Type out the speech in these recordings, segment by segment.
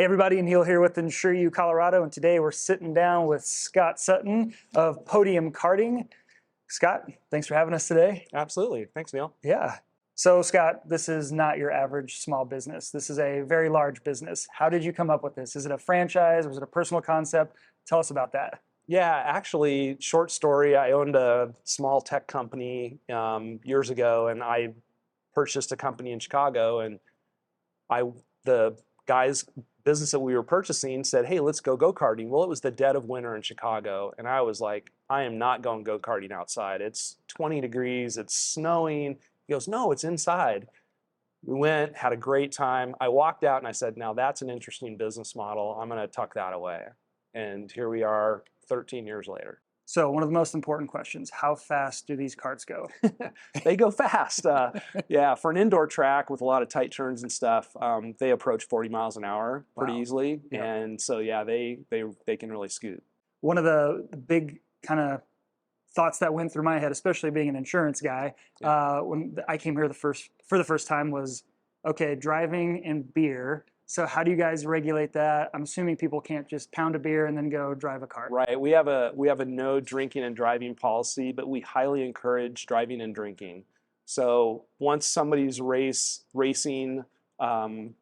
Hey everybody, Neil here with Insure You Colorado, and today we're sitting down with Scott Sutton of Podium Karting. Scott, thanks for having us today. Absolutely. Thanks, Neil. Yeah. So Scott, this is not your average small business. This is a very large business. How did you come up with this? Is it a franchise? Was it a personal concept? Tell us about that. Yeah, actually, short story, I owned a small tech company years ago, and I purchased a company in Chicago, and the guy's business that we were purchasing said, hey, let's go go-karting. Well, it was the dead of winter in Chicago, and I was like, I am not going go-karting outside. It's 20 degrees, it's snowing. He goes, no, it's inside. We went, had a great time. I walked out and I said, now that's an interesting business model. I'm going to tuck that away. And here we are 13 years later. So one of the most important questions, how fast do these karts go? They go fast. Yeah, for an indoor track with a lot of tight turns and stuff, they approach 40 miles an hour pretty easily. Yep. And so, yeah, they can really scoot. One of the big kind of thoughts that went through my head, especially being an insurance guy, when I came here for the first time was, okay, driving and beer. So how do you guys regulate that? I'm assuming people can't just pound a beer and then go drive a kart. Right. We have a no drinking and driving policy, but we highly encourage driving and drinking. So once somebody's racing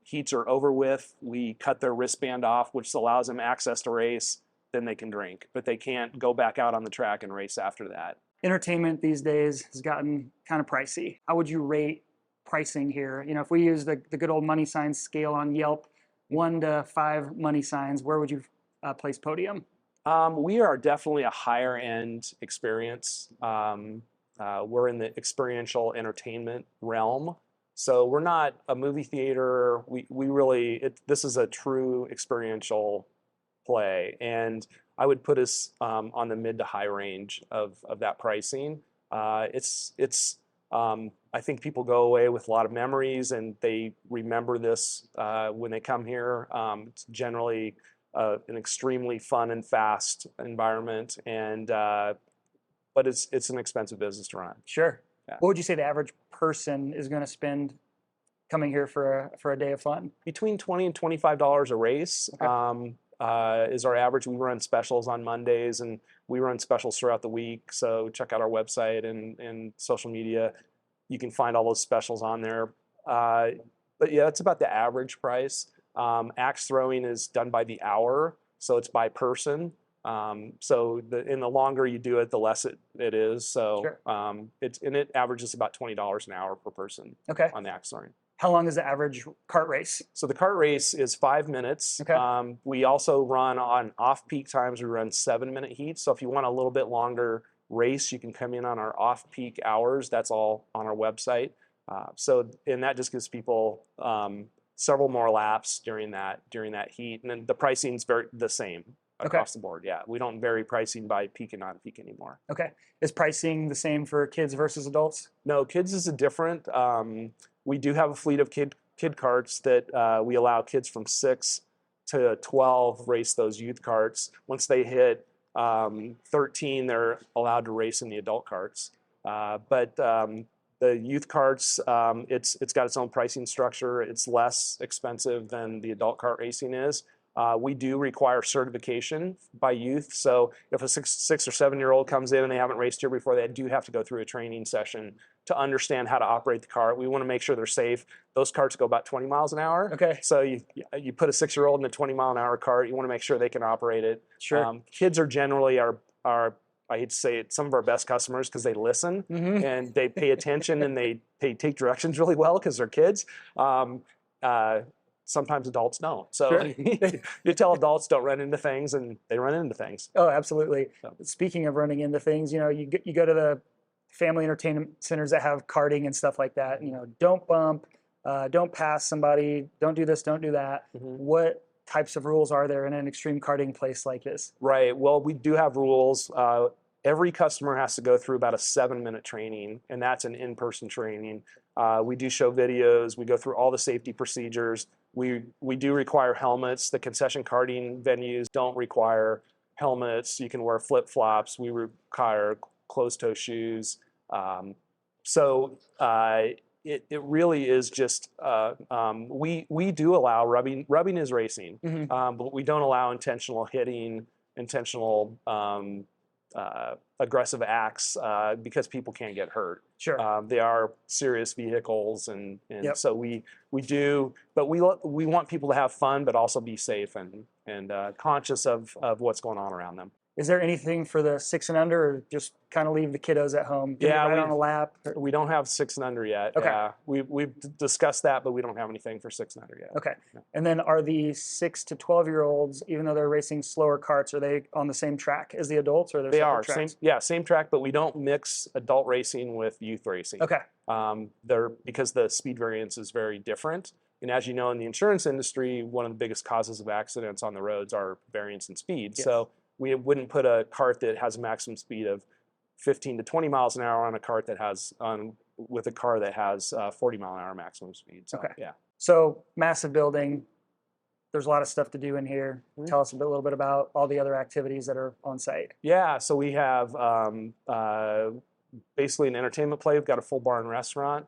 heats are over with, we cut their wristband off, which allows them access to race. Then they can drink, but they can't go back out on the track and race after that. Entertainment these days has gotten kind of pricey. How would you rate pricing here? You know, if we use the good old money sign scale on Yelp, 1 to 5 money signs, where would you place Podium? We are definitely a higher end experience. We're in the experiential entertainment realm. So we're not a movie theater. This is a true experiential play. And I would put us on the mid to high range of that pricing. I think people go away with a lot of memories and they remember this when they come here. It's generally an extremely fun and fast environment, but it's an expensive business to run. Sure. Yeah. What would you say the average person is going to spend coming here for a day of fun? Between $20 and $25 a race. Okay. Is our average. We run specials on Mondays and we run specials throughout the week. So check out our website and social media. You can find all those specials on there. But yeah, that's about the average price. Axe throwing is done by the hour, so it's by person. So the longer you do it, the less it is. So sure. It averages about $20 an hour per person. Okay. On the axe throwing. How long is the average kart race? So the kart race is 5 minutes. Okay. We also run on off-peak times. We run 7-minute heats. So if you want a little bit longer race, you can come in on our off-peak hours. That's all on our website. And that just gives people several more laps during that heat. And then the pricing's the same across the board. Yeah, we don't vary pricing by peak and non-peak anymore. Okay. Is pricing the same for kids versus adults? No, kids is a different. We do have a fleet of kid karts that we allow kids from 6 to 12 race those youth karts. Once they hit 13, they're allowed to race in the adult karts. But the youth karts, it's got its own pricing structure. It's less expensive than the adult kart racing is. We do require certification by youth. So if a 6 or 7-year-old comes in and they haven't raced here before, they do have to go through a training session to understand how to operate the kart. We want to make sure they're safe. Those karts go about 20 miles an hour. Okay. So you put a 6-year-old in a 20-mile-an-hour kart, you want to make sure they can operate it. Sure. Kids are generally our I hate to say it, some of our best customers because they listen and they pay attention and they take directions really well because they're kids. Sometimes adults don't. So sure. You tell adults don't run into things and they run into things. Oh, absolutely. So. Speaking of running into things, you go to the family entertainment centers that have karting and stuff like that. Don't bump, don't pass somebody, don't do this, don't do that. What types of rules are there in an extreme karting place like this? Right. Well, we do have rules. Every customer has to go through about a 7-minute training, and that's an in-person training. We do show videos. We go through all the safety procedures. We do require helmets. The concession karting venues don't require helmets. You can wear flip-flops. We require closed-toe shoes. it really is just we do allow rubbing. Rubbing is racing, but we don't allow intentional hitting, intentional aggressive acts because people can get hurt. Sure. They are serious vehicles, and Yep. so we do, but we want people to have fun, but also be safe and conscious of what's going on around them. Is there anything for the 6 and under, or just kind of leave the kiddos at home? Get Yeah, it right on a lap. We don't have 6 and under yet. Okay. We've discussed that, but we don't have anything for 6 and under yet. Okay. And then are the 6 to 12-year-olds, even though they're racing slower karts, are they on the same track as the adults, or They are tracks? same track, but we don't mix adult racing with youth racing. Okay. Because the speed variance is very different. And as you know, in the insurance industry, one of the biggest causes of accidents on the roads are variance in speed. Yes. So we wouldn't put a cart that has a maximum speed of 15 to 20 miles an hour on a cart that has with a car that has 40-mile-an-hour maximum speed. So, Okay. Yeah. So massive building. There's a lot of stuff to do in here. Tell us a little bit about all the other activities that are on site. Yeah. So we have basically an entertainment play. We've got a full bar and restaurant.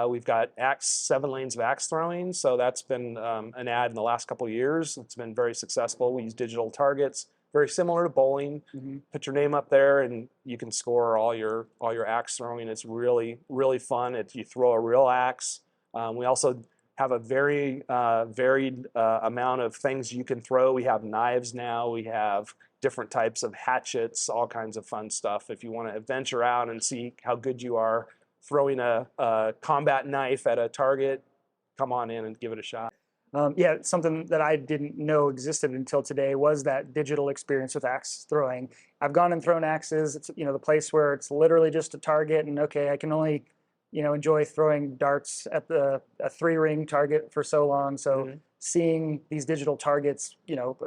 We've got 7 lanes of axe throwing. So that's been an ad in the last couple of years. It's been very successful. We use digital targets, very similar to bowling. Put your name up there and you can score all your axe throwing. It's really, really fun. You throw a real axe. We also have a very varied amount of things you can throw. We have knives now. We have different types of hatchets, all kinds of fun stuff. If you want to venture out and see how good you are throwing a combat knife at a target, come on in and give it a shot. Yeah, something that I didn't know existed until today was that digital experience with axe throwing. I've gone and thrown axes. It's the place where it's literally just a target, and okay, I can only enjoy throwing darts at a 3-ring target for so long. So seeing these digital targets,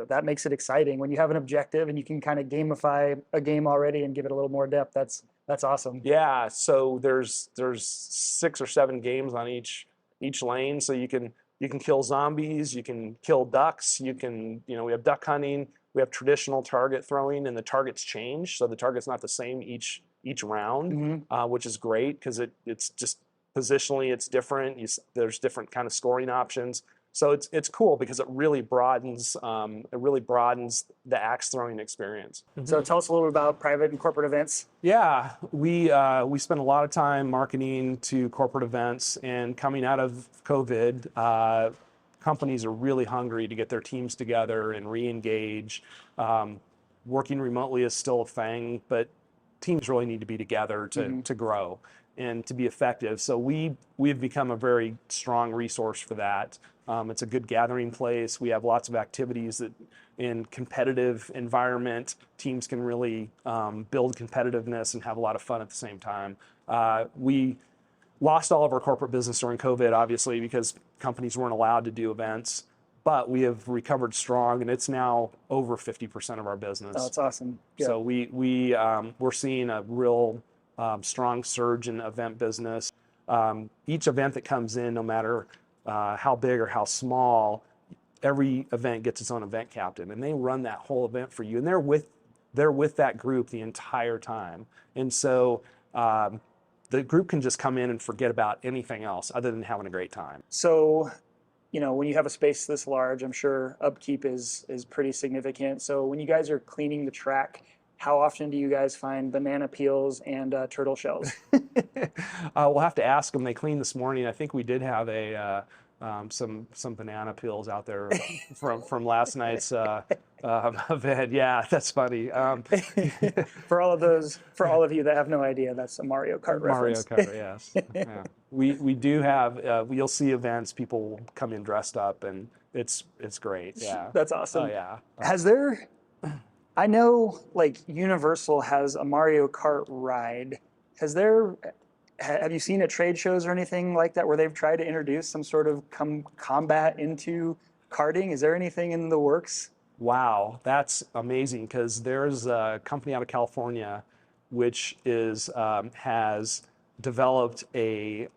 that makes it exciting when you have an objective and you can kind of gamify a game already and give it a little more depth. That's awesome. Yeah. So there's 6 or 7 games on each lane, so you can kill zombies, you can kill ducks, we have duck hunting, we have traditional target throwing, and the targets change. So the target's not the same each round, which is great because it's just positionally it's different. There's different kind of scoring options. So it's cool because it really broadens the axe throwing experience. So tell us a little bit about private and corporate events. Yeah, we spend a lot of time marketing to corporate events, and coming out of COVID, companies are really hungry to get their teams together and re-engage. Working remotely is still a thing, but teams really need to be together to grow and to be effective. So we've become a very strong resource for that. It's a good gathering place. We have lots of activities that in competitive environment, teams can really build competitiveness and have a lot of fun at the same time. We lost all of our corporate business during COVID, obviously, because companies weren't allowed to do events, but we have recovered strong, and it's now over 50% of our business. Oh, that's awesome. Good. So we're seeing a real strong surge in event business. Each event that comes in, no matter how big or how small, every event gets its own event captain, and they run that whole event for you, and they're with that group the entire time. And so the group can just come in and forget about anything else other than having a great time. So, when you have a space this large, I'm sure upkeep is pretty significant. So when you guys are cleaning the track, how often do you guys find banana peels and turtle shells? We'll have to ask them. They cleaned this morning. I think we did have some banana peels out there from last night's event. Yeah, that's funny. For all of you that have no idea, that's a Mario Kart reference. Mario Kart, yes. Yeah. We do have. You'll see events. People will come in dressed up, and it's great. Yeah, that's awesome. Oh yeah. Has there? I know, like Universal has a Mario Kart ride. Have you seen at trade shows or anything like that where they've tried to introduce some sort of combat into karting? Is there anything in the works? Wow, that's amazing, because there's a company out of California which has developed a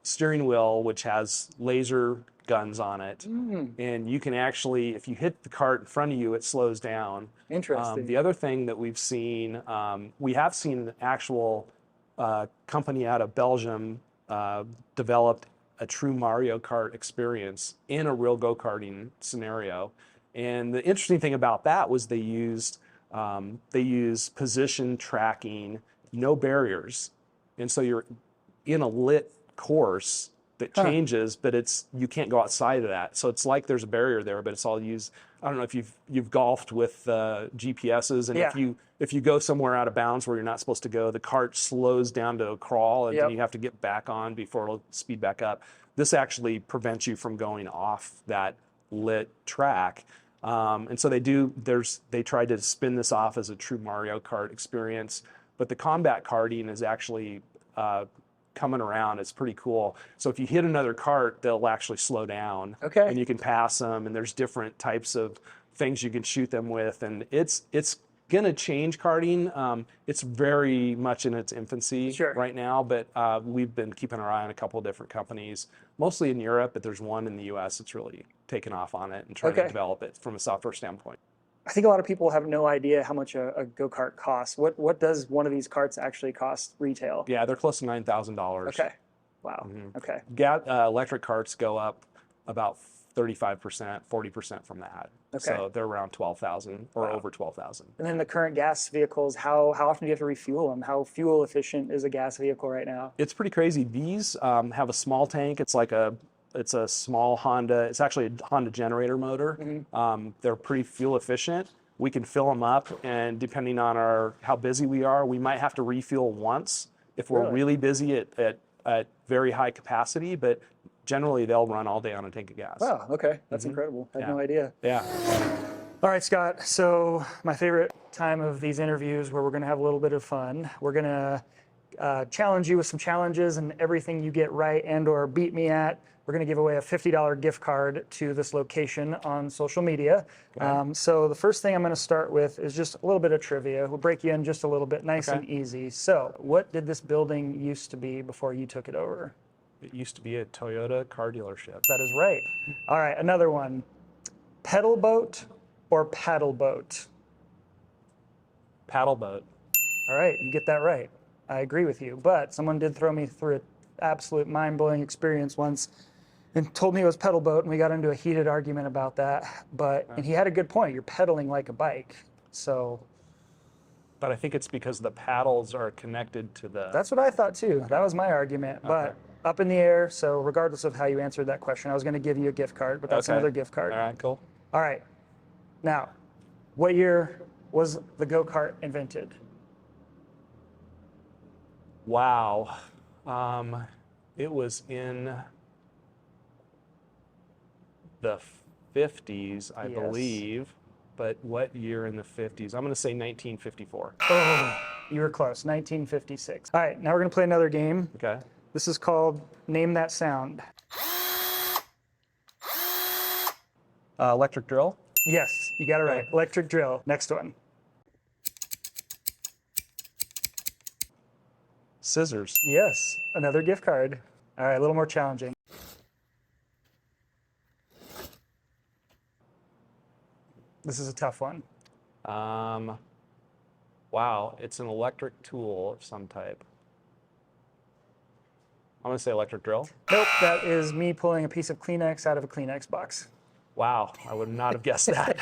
steering wheel which has laser guns on it, and you can actually, if you hit the cart in front of you, it slows down. Interesting. The other thing that we have seen an actual company out of Belgium developed a true Mario Kart experience in a real go-karting scenario. And the interesting thing about that was they used position tracking, no barriers, and so you're in a lit course that changes, but you can't go outside of that. So it's like there's a barrier there, but it's all used. I don't know if you've golfed with GPSs, and if you go somewhere out of bounds where you're not supposed to go, the cart slows down to a crawl, and then you have to get back on before it'll speed back up. This actually prevents you from going off that lit track. And so they tried to spin this off as a true Mario Kart experience, but the combat karting is actually coming around. It's pretty cool. So if you hit another cart, they'll actually slow down, and you can pass them, and there's different types of things you can shoot them with, and it's gonna change karting. It's very much in its infancy right now, but we've been keeping our eye on a couple of different companies, mostly in Europe, but there's one in the US that's really taken off on it and trying to develop it from a software standpoint. I think a lot of people have no idea how much a go-kart costs. What does one of these carts actually cost retail? Yeah, they're close to $9,000. Okay. Wow. Okay. Electric carts go up about 35%, 40% from that. So they're around 12,000 or over 12,000. And then the current gas vehicles, how often do you have to refuel them? How fuel efficient is a gas vehicle right now? It's pretty crazy. These have a small tank. It's a small Honda. It's actually a Honda generator motor. They're pretty fuel efficient. We can fill them up, and depending on how busy we are, we might have to refuel once if we're really busy at very high capacity, but generally they'll run all day on a tank of gas. Wow, okay. That's incredible. I had no idea. Yeah. All right, Scott. So my favorite time of these interviews where we're going to have a little bit of fun. We're going to challenge you with some challenges, and everything you get right and or beat me at, we're going to give away a $50 gift card to this location on social media. So the first thing I'm going to start with is just a little bit of trivia. We'll break you in just a little bit, nice and easy. So what did this building used to be before you took it over? It used to be a Toyota car dealership. That is right. All right, another one. Pedal boat or paddle boat? Paddle boat. All right, you get that right. I agree with you, but someone did throw me through an absolute mind-blowing experience once and told me it was pedal boat, and we got into a heated argument about that. And he had a good point. You're pedaling like a bike. So But I think it's because the paddles are connected to the... That's what I thought too. That was my argument. But up in the air, so regardless of how you answered that question, I was going to give you a gift card, but that's another gift card. All right, cool. All right. Now, what year was the go-kart invented? Wow. It was in the 50s, I believe. But what year in the 50s? I'm going to say 1954. Oh, you were close. 1956. All right, now we're going to play another game. Okay. This is called Name That Sound. Electric drill? Yes, you got it right. Electric drill. Next one. Scissors. Yes, another gift card. All right, a little more challenging. This is a tough one. Wow, it's an electric tool of some type. I'm gonna say electric drill. Nope, that is me pulling a piece of Kleenex out of a Kleenex box. Wow, I would not have guessed that.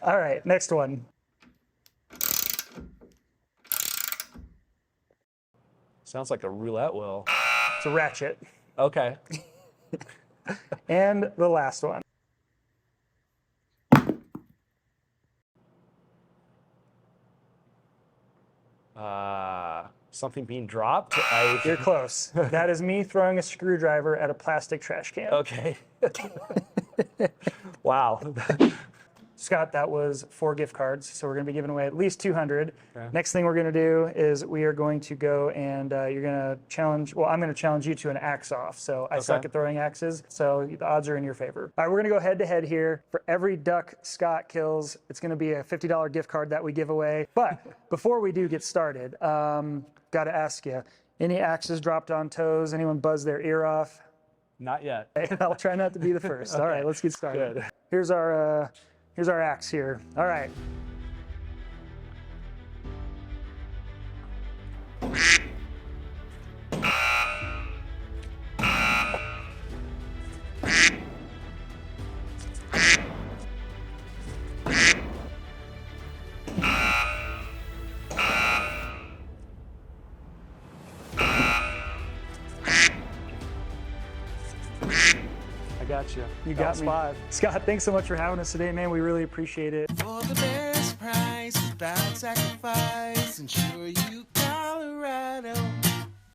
All right, next one. Sounds like a roulette wheel. It's a ratchet. Okay. And the last one. Something being dropped? You're close. That is me throwing a screwdriver at a plastic trash can. Okay. Wow. Scott, that was 4 gift cards, so we're going to be giving away at least 200. Okay. Next thing we're going to do is we are going to go and you're going to challenge, well, I'm going to challenge you to an axe off. So I suck at throwing axes, so the odds are in your favor. All right, we're going to go head to head here. For every duck Scott kills, it's going to be a $50 gift card that we give away. But before we do get started, got to ask you, any axes dropped on toes? Anyone buzz their ear off? Not yet. I'll try not to be the first. All right, let's get started. Good. Here's our axe here. All right. got you. You That got was me. 5. Scott, thanks so much for having us today, man. We really appreciate it. For the best price without sacrifice, ensure you Colorado.